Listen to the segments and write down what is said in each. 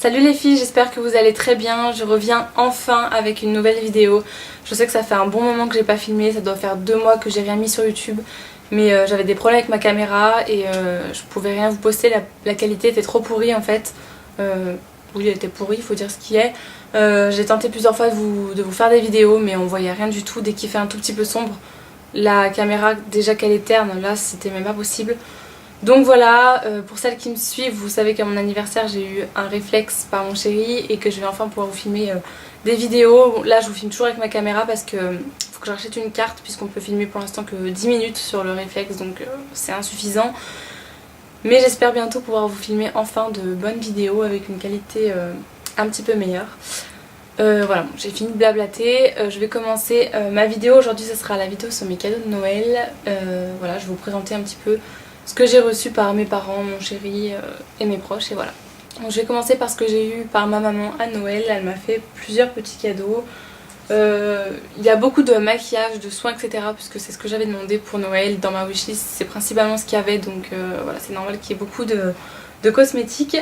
Salut les filles, j'espère que vous allez très bien. Je reviens enfin avec une nouvelle vidéo. Je sais que ça fait un bon moment que j'ai pas filmé, ça doit faire 2 mois que j'ai rien mis sur YouTube. Mais j'avais des problèmes avec ma caméra et je pouvais rien vous poster, la qualité était trop pourrie en fait. Oui, elle était pourrie, il faut dire ce qui est. J'ai tenté plusieurs fois de vous faire des vidéos mais on voyait rien du tout dès qu'il fait un tout petit peu sombre. La caméra, déjà qu'elle est terne, là c'était même pas possible. Donc voilà, pour celles qui me suivent, vous savez qu'à mon anniversaire j'ai eu un réflexe par mon chéri et que je vais enfin pouvoir vous filmer des vidéos. Bon, là je vous filme toujours avec ma caméra parce que faut que je rachète une carte puisqu'on peut filmer pour l'instant que 10 minutes sur le réflexe, donc c'est insuffisant. Mais j'espère bientôt pouvoir vous filmer enfin de bonnes vidéos avec une qualité un petit peu meilleure. Voilà, bon, j'ai fini de blablater, je vais commencer ma vidéo. Aujourd'hui ce sera la vidéo sur mes cadeaux de Noël. Voilà, je vais vous présenter un petit peu ce que j'ai reçu par mes parents, mon chéri et mes proches, et voilà. Donc je vais commencer par ce que j'ai eu par ma maman à Noël. Elle m'a fait plusieurs petits cadeaux. Il y a beaucoup de maquillage, de soins, etc. puisque c'est ce que j'avais demandé pour Noël. Dans ma wishlist c'est principalement ce qu'il y avait, donc voilà, c'est normal qu'il y ait beaucoup de cosmétiques.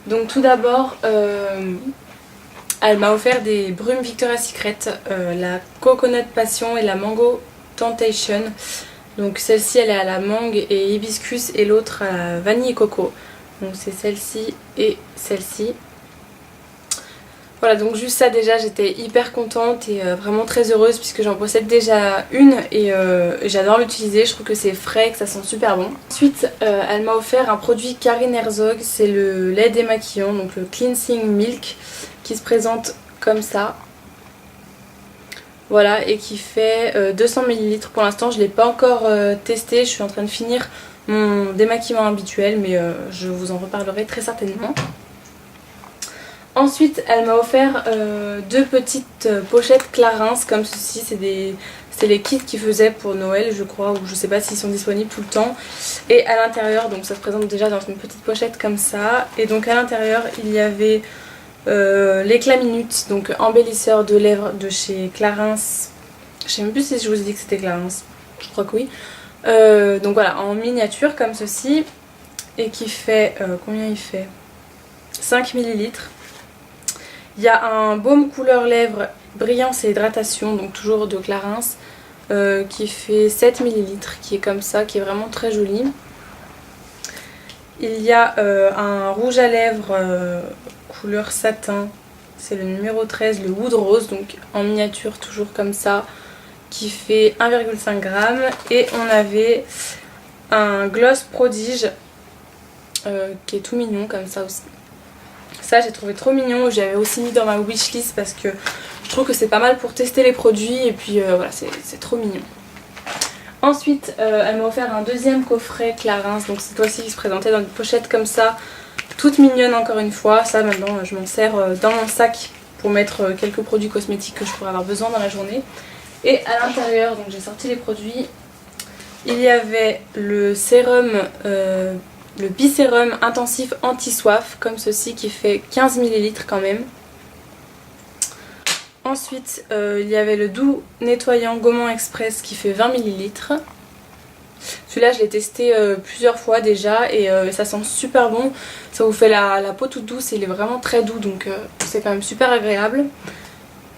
Donc tout d'abord, elle m'a offert des brumes Victoria's Secret, la Coconut Passion et la Mango Temptation. Donc celle-ci elle est à la mangue et hibiscus et l'autre à la vanille et coco. Donc c'est celle-ci et celle-ci. Voilà, donc juste ça déjà j'étais hyper contente et vraiment très heureuse puisque j'en possède déjà une et j'adore l'utiliser. Je trouve que c'est frais, que ça sent super bon. Ensuite elle m'a offert un produit Karine Herzog, c'est le lait démaquillant, donc le Cleansing Milk qui se présente comme ça. Voilà, et qui fait 200 ml. Pour l'instant je ne l'ai pas encore testé, je suis en train de finir mon démaquillement habituel, mais je vous en reparlerai très certainement. Ensuite elle m'a offert 2 petites pochettes Clarins comme ceci, c'est les kits qu'ils faisaient pour Noël je crois, ou je sais pas s'ils sont disponibles tout le temps. Et à l'intérieur, donc ça se présente déjà dans une petite pochette comme ça, et donc à l'intérieur il y avait l'éclat minute, donc embellisseur de lèvres de chez Clarins. Je sais même plus si je vous ai dit que c'était Clarins, je crois que oui. Donc voilà, en miniature comme ceci, et qui fait, combien il fait, 5 ml. Il y a un baume couleur lèvres brillance et hydratation, donc toujours de Clarins, qui fait 7 ml, qui est comme ça, qui est vraiment très joli. Il y a un rouge à lèvres couleur satin, c'est le numéro 13, le Wood Rose, donc en miniature toujours comme ça, qui fait 1,5 g. Et on avait un gloss prodige qui est tout mignon comme ça aussi. Ça j'ai trouvé trop mignon, j'avais aussi mis dans ma wishlist parce que je trouve que c'est pas mal pour tester les produits et puis voilà, c'est trop mignon. Ensuite elle m'a offert un deuxième coffret Clarins, donc cette fois-ci qui se présentait dans une pochette comme ça, toute mignonne encore une fois. Ça maintenant je m'en sers dans mon sac pour mettre quelques produits cosmétiques que je pourrais avoir besoin dans la journée. Et à l'intérieur, donc j'ai sorti les produits, il y avait le sérum, le Bisérum intensif anti-soif comme ceci qui fait 15 ml quand même. Ensuite il y avait le doux nettoyant Gaumont Express qui fait 20 ml. Celui-là je l'ai testé plusieurs fois déjà et ça sent super bon. Ça vous fait la peau toute douce et il est vraiment très doux, donc c'est quand même super agréable.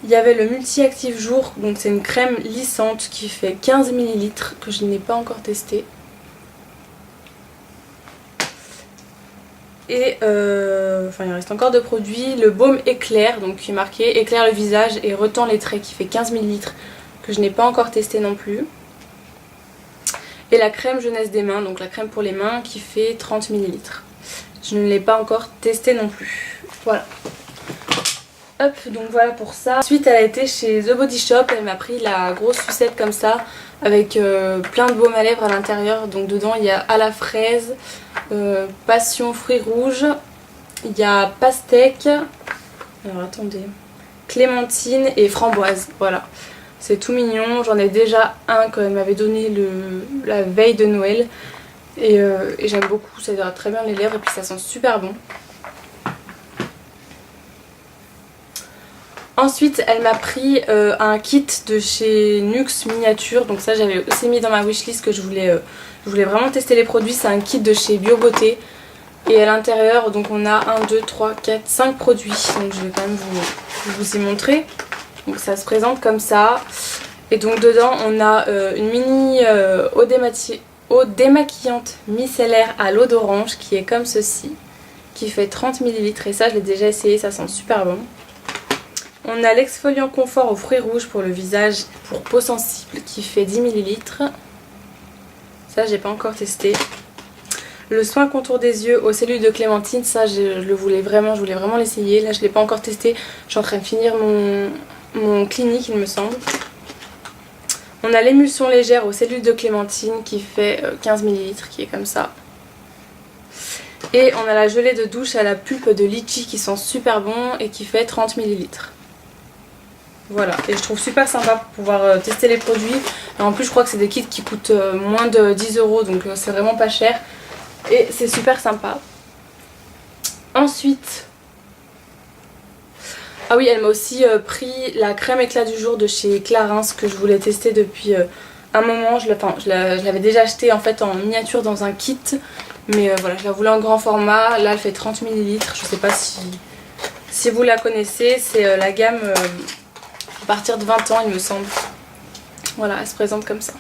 Il y avait le multi-actif jour, donc c'est une crème lissante qui fait 15 ml que je n'ai pas encore testé. Et enfin il reste encore 2 produits. Le baume éclair, donc qui est marqué éclaire le visage et retend les traits, qui fait 15 ml que je n'ai pas encore testé non plus. Et la crème jeunesse des mains, donc la crème pour les mains qui fait 30 ml. Je ne l'ai pas encore testé non plus. Voilà. Hop, donc voilà pour ça. Ensuite elle a été chez The Body Shop, elle m'a pris la grosse sucette comme ça avec plein de baume à lèvres à l'intérieur. Donc dedans il y a à la fraise, passion fruits rouges, il y a pastèque, alors attendez, clémentine et framboise. Voilà, c'est tout mignon. J'en ai déjà un quand elle m'avait donné la veille de Noël et j'aime beaucoup, ça hydrate très bien les lèvres et puis ça sent super bon. Ensuite elle m'a pris un kit de chez Nuxe Miniature, donc ça j'avais aussi mis dans ma wishlist que je voulais vraiment tester les produits. C'est un kit de chez Bio Beauté Et à l'intérieur, donc on a 1, 2, 3, 4, 5 produits. Donc je vais quand même vous y montrer. Donc ça se présente comme ça. Et donc dedans on a une mini eau démaquillante micellaire à l'eau d'orange qui est comme ceci. Qui fait 30 ml et ça je l'ai déjà essayé, ça sent super bon. On a l'exfoliant confort aux fruits rouges pour le visage pour peau sensible qui fait 10 ml. Ça j'ai pas encore testé. Le soin contour des yeux aux cellules de clémentine, ça je voulais vraiment l'essayer. Là je l'ai pas encore testé, je suis en train de finir mon clinique il me semble. On a l'émulsion légère aux cellules de clémentine qui fait 15 ml qui est comme ça. Et on a la gelée de douche à la pulpe de litchi qui sent super bon et qui fait 30 ml. Voilà, et je trouve super sympa pour pouvoir tester les produits. Et en plus je crois que c'est des kits qui coûtent moins de 10 €, donc c'est vraiment pas cher. Et c'est super sympa. Ensuite, ah oui, elle m'a aussi pris la crème éclat du jour de chez Clarins que je voulais tester depuis un moment. Je l'avais déjà acheté en fait en miniature dans un kit. Mais voilà, je la voulais en grand format. Là elle fait 30 ml. Je sais pas si vous la connaissez. C'est la gamme à partir de 20 ans il me semble. Voilà, elle se présente comme ça.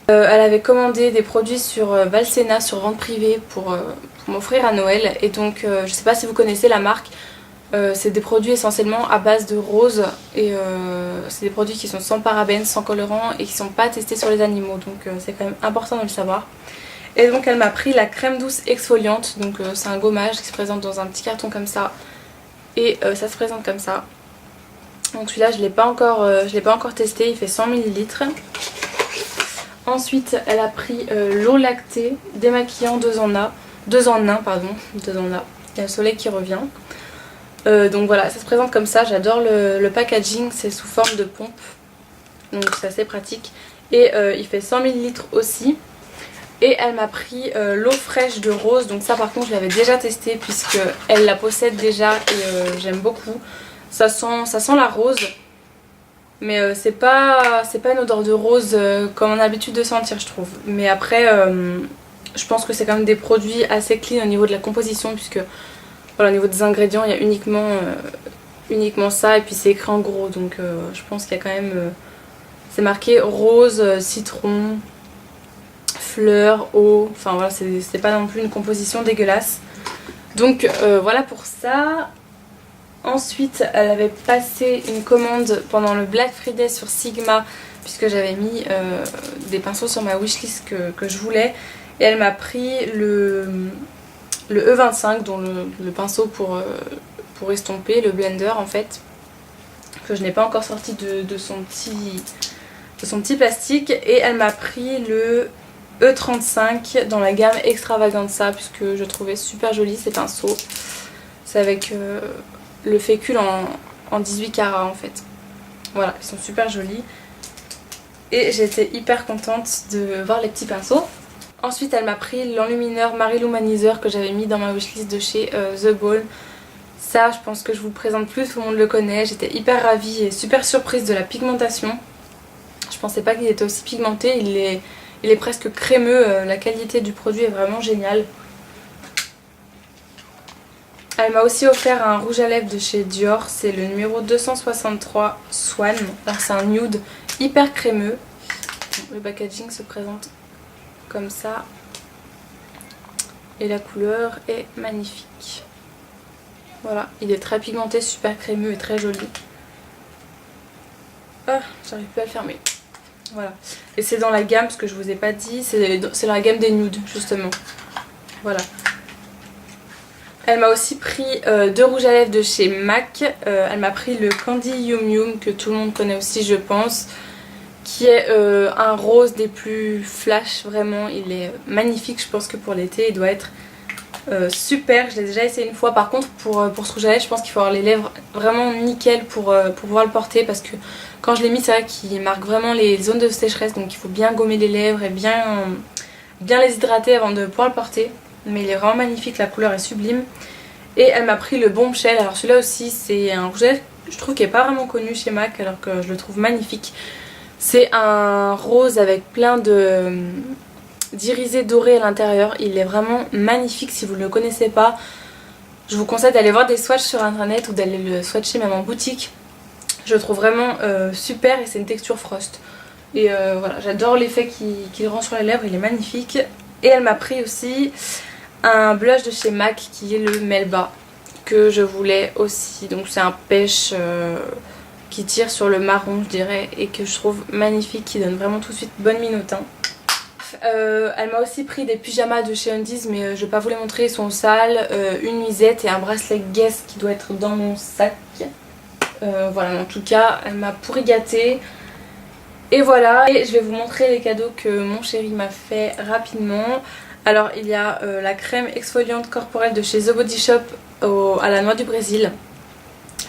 Elle avait commandé des produits sur Valsena sur vente privée pour m'offrir à Noël. Et donc je sais pas si vous connaissez la marque. C'est des produits essentiellement à base de rose. Et c'est des produits qui sont sans parabènes, sans colorants et qui sont pas testés sur les animaux. Donc c'est quand même important de le savoir. Et donc elle m'a pris la crème douce exfoliante. Donc c'est un gommage qui se présente dans un petit carton comme ça. Et ça se présente comme ça. Donc celui-là je l'ai pas encore testé, il fait 100 ml. Ensuite elle a pris l'eau lactée démaquillant 2 en 1. Il y a le soleil qui revient. Donc voilà, ça se présente comme ça, j'adore le packaging, c'est sous forme de pompe. Donc c'est assez pratique. Et il fait 100 ml aussi. Et elle m'a pris l'eau fraîche de rose. Donc ça par contre je l'avais déjà testé puisque elle la possède déjà et j'aime beaucoup. Ça sent la rose. Mais c'est pas une odeur de rose comme on a l'habitude de sentir je trouve. Mais après je pense que c'est quand même des produits assez clean au niveau de la composition. Puisque voilà, au niveau des ingrédients il y a uniquement ça. Et puis c'est écrit en gros. Donc je pense qu'il y a quand même... c'est marqué rose, citron, fleurs, eau. Enfin voilà, c'est pas non plus une composition dégueulasse. Donc voilà pour ça. Ensuite elle avait passé une commande pendant le Black Friday sur Sigma. Puisque j'avais mis des pinceaux sur ma wishlist que je voulais. Et elle m'a pris le E25, dont le pinceau pour estomper, le blender en fait. Que je n'ai pas encore sorti de son petit plastique. Et elle m'a pris le E35 dans la gamme Extravaganza. Puisque je trouvais super joli ces pinceaux. C'est avec le fécule en 18 carats en fait. Voilà, ils sont super jolis. Et j'étais hyper contente de voir les petits pinceaux. Ensuite elle m'a pris l'enlumineur Marie-Lumanizer que j'avais mis dans ma wishlist de chez The Ball. Ça je pense que je vous le présente plus, tout le monde le connaît. J'étais hyper ravie et super surprise de la pigmentation. Je pensais pas qu'il était aussi pigmenté, il est presque crémeux, la qualité du produit est vraiment géniale. Elle m'a aussi offert un rouge à lèvres de chez Dior, c'est le numéro 263 Swan. Alors c'est un nude hyper crémeux. Le packaging se présente comme ça. Et la couleur est magnifique. Voilà, il est très pigmenté, super crémeux et très joli. Ah, j'arrive plus à le fermer. Voilà. Et c'est dans la gamme, ce que je vous ai pas dit, c'est dans la gamme des nudes justement. Voilà. Elle m'a aussi pris 2 rouges à lèvres de chez MAC. Elle m'a pris le Candy Yum Yum que tout le monde connaît aussi je pense. Qui est un rose des plus flash vraiment. Il est magnifique, je pense que pour l'été il doit être super. Je l'ai déjà essayé une fois. Par contre pour ce rouge à lèvres je pense qu'il faut avoir les lèvres vraiment nickel pour pouvoir le porter. Parce que quand je l'ai mis c'est vrai qu'il marque vraiment les zones de sécheresse. Donc il faut bien gommer les lèvres et bien les hydrater avant de pouvoir le porter. Mais il est vraiment magnifique, la couleur est sublime. Et elle m'a pris le Bombshell. Alors celui-là aussi c'est un rouge à lèvres je trouve qui est pas vraiment connu chez MAC alors que je le trouve magnifique. C'est un rose avec plein de d'irisé doré à l'intérieur. Il est vraiment magnifique. Si vous ne le connaissez pas, je vous conseille d'aller voir des swatchs sur internet ou d'aller le swatcher même en boutique. Je le trouve vraiment super et c'est une texture frost. Et voilà, j'adore l'effet qu'il rend sur les lèvres, il est magnifique. Et elle m'a pris aussi un blush de chez MAC qui est le Melba, que je voulais aussi. Donc c'est un pêche qui tire sur le marron je dirais, et que je trouve magnifique, qui donne vraiment tout de suite bonne mine au teint. Elle m'a aussi pris des pyjamas de chez Undies, mais je vais pas vous les montrer, ils sont sales. Une nuisette et un bracelet Guess qui doit être dans mon sac. Voilà, en tout cas elle m'a pourri gâtée. Et voilà, et je vais vous montrer les cadeaux que mon chéri m'a fait rapidement. Alors il y a la crème exfoliante corporelle de chez The Body Shop à la noix du Brésil.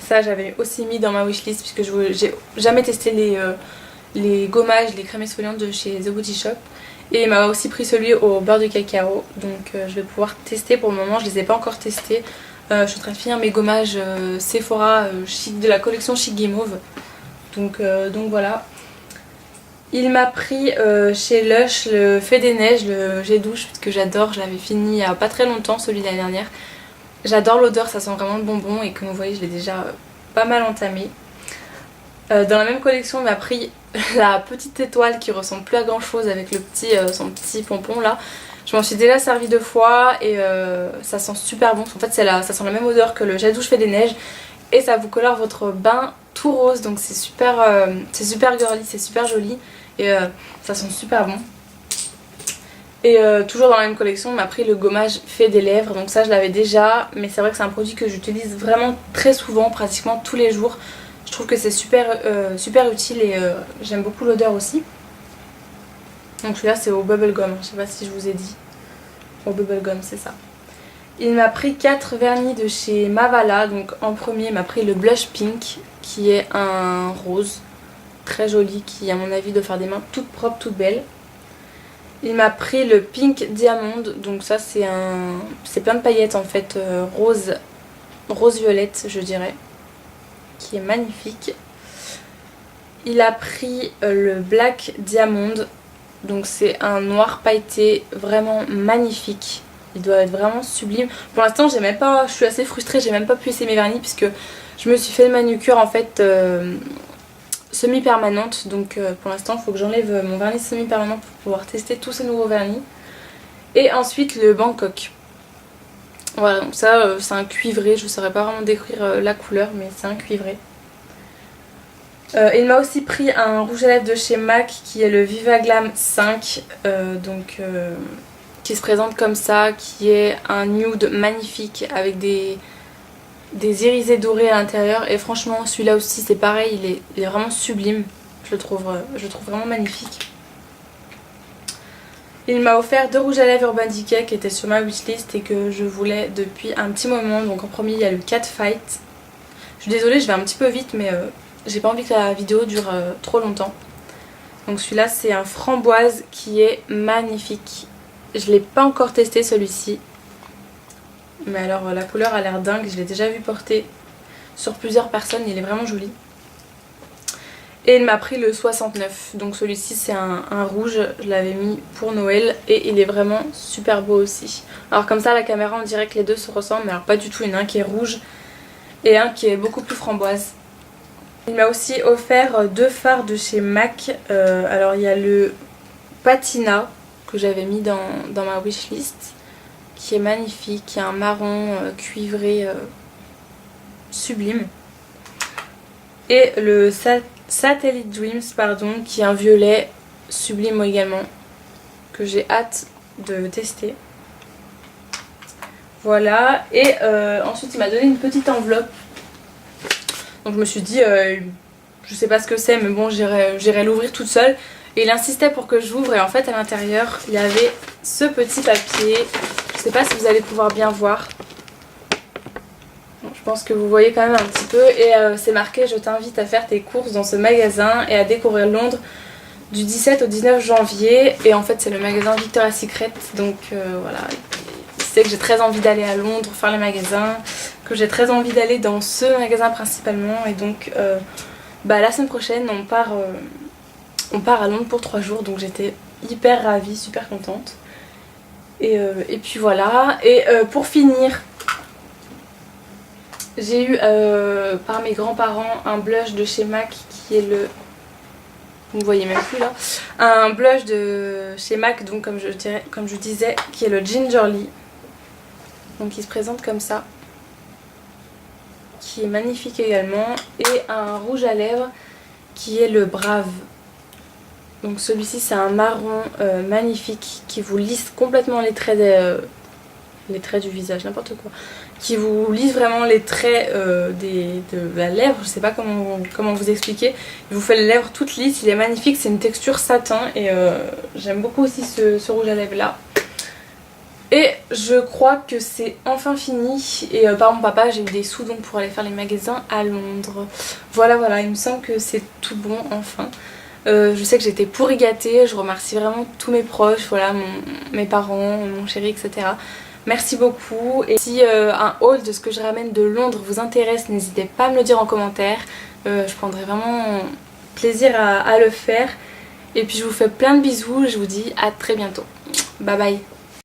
Ça j'avais aussi mis dans ma wishlist puisque j'ai jamais testé les gommages, les crèmes exfoliantes de chez The Body Shop. Et il m'a aussi pris celui au beurre de cacao, donc je vais pouvoir tester. Pour le moment je les ai pas encore testés. Je suis en train de finir mes gommages Sephora chic, de la collection Chic Guimauve. Donc voilà. Il m'a pris chez Lush le Fée des Neiges, le Jet Douche, parce que j'adore. Je l'avais fini il y a pas très longtemps, celui de l'année dernière. J'adore l'odeur, ça sent vraiment le bonbon et comme vous voyez je l'ai déjà pas mal entamé. Dans la même collection il m'a pris la petite étoile qui ressemble plus à grand chose avec son petit pompon là. Je m'en suis déjà servi 2 fois et ça sent super bon. En fait ça sent la même odeur que le Jet Douche Fée des Neiges et ça vous colore votre bain tout rose, donc c'est super girly, c'est super joli et ça sent super bon. Et toujours dans la même collection on m'a pris le gommage fait des lèvres, donc ça je l'avais déjà, mais c'est vrai que c'est un produit que j'utilise vraiment très souvent, pratiquement tous les jours. Je trouve que c'est super utile et j'aime beaucoup l'odeur aussi. Donc celui-là c'est au bubblegum, je sais pas si je vous ai dit. Au bubblegum, c'est ça. Il m'a pris 4 vernis de chez Mavala, donc en premier il m'a pris le blush pink qui est un rose très joli qui à mon avis doit faire des mains toutes propres, toutes belles. Il m'a pris le Pink Diamond, donc ça c'est plein de paillettes en fait, rose violette je dirais, qui est magnifique. Il a pris le Black Diamond, donc c'est un noir pailleté vraiment magnifique. Il doit être vraiment sublime. Pour l'instant j'ai même pas, je suis assez frustrée, j'ai même pas pu essayer mes vernis puisque je me suis fait une manucure en fait semi-permanente, donc pour l'instant il faut que j'enlève mon vernis semi-permanent pour pouvoir tester tous ces nouveaux vernis. Et ensuite le Bangkok. Voilà, donc ça c'est un cuivré, je ne saurais pas vraiment décrire la couleur mais c'est un cuivré. Il m'a aussi pris un rouge à lèvres de chez MAC qui est le Viva Glam 5, qui se présente comme ça, qui est un nude magnifique avec des irisés dorés à l'intérieur. Et franchement celui-là aussi c'est pareil, il est vraiment sublime, je le trouve vraiment magnifique. Il m'a offert 2 rouges à lèvres Urban Decay qui étaient sur ma wishlist et que je voulais depuis un petit moment. Donc en premier il y a le Cat Fight. Je suis désolée, je vais un petit peu vite mais j'ai pas envie que la vidéo dure trop longtemps. Donc celui-là c'est un framboise qui est magnifique. Je l'ai pas encore testé celui-ci. Mais alors la couleur a l'air dingue, je l'ai déjà vu porter sur plusieurs personnes, il est vraiment joli. Et il m'a pris le 69, donc celui-ci c'est un rouge, je l'avais mis pour Noël et il est vraiment super beau aussi. Alors comme ça à la caméra on dirait que les deux se ressemblent, mais alors pas du tout, il y en a un qui est rouge et un qui est beaucoup plus framboise. Il m'a aussi offert 2 fards de chez MAC, alors il y a le Patina que j'avais mis dans ma wishlist, qui est magnifique, qui est un marron cuivré sublime. Et le Satellite Dreams, pardon, qui est un violet sublime également, que j'ai hâte de tester. Voilà, et ensuite il m'a donné une petite enveloppe. Donc je me suis dit, je sais pas ce que c'est, mais bon, j'irai l'ouvrir toute seule. Et il insistait pour que je l'ouvre, et en fait à l'intérieur il y avait ce petit papier. Je sais pas si vous allez pouvoir bien voir. Bon, je pense que vous voyez quand même un petit peu. Et c'est marqué: je t'invite à faire tes courses dans ce magasin et à découvrir Londres du 17 au 19 janvier. Et en fait c'est le magasin Victoria's Secret. Donc voilà, il sait que j'ai très envie d'aller à Londres faire les magasins, que j'ai très envie d'aller dans ce magasin principalement. Et donc la semaine prochaine on part à Londres pour 3 jours. Donc j'étais hyper ravie, super contente. Et puis voilà. Et pour finir, j'ai eu par mes grands-parents un blush de chez MAC qui est le... Vous ne voyez même plus là. Un blush de chez MAC, donc comme je disais, qui est le Gingerly. Donc il se présente comme ça. Qui est magnifique également. Et un rouge à lèvres qui est le Brave. Donc celui-ci c'est un marron magnifique qui vous lisse complètement les traits du visage, n'importe quoi. Qui vous lisse vraiment les traits de la lèvre, je sais pas comment vous expliquer. Il vous fait les lèvres toutes lisses, il est magnifique, c'est une texture satin et j'aime beaucoup aussi ce rouge à lèvres là. Et je crois que c'est enfin fini. Et par mon papa j'ai eu des sous donc pour aller faire les magasins à Londres. Voilà, il me semble que c'est tout bon enfin. Je sais que j'étais pourri gâtée, je remercie vraiment tous mes proches, voilà, mes parents, mon chéri, etc. Merci beaucoup. Et si un haul de ce que je ramène de Londres vous intéresse, n'hésitez pas à me le dire en commentaire. Je prendrai vraiment plaisir à le faire. Et puis je vous fais plein de bisous, je vous dis à très bientôt. Bye bye.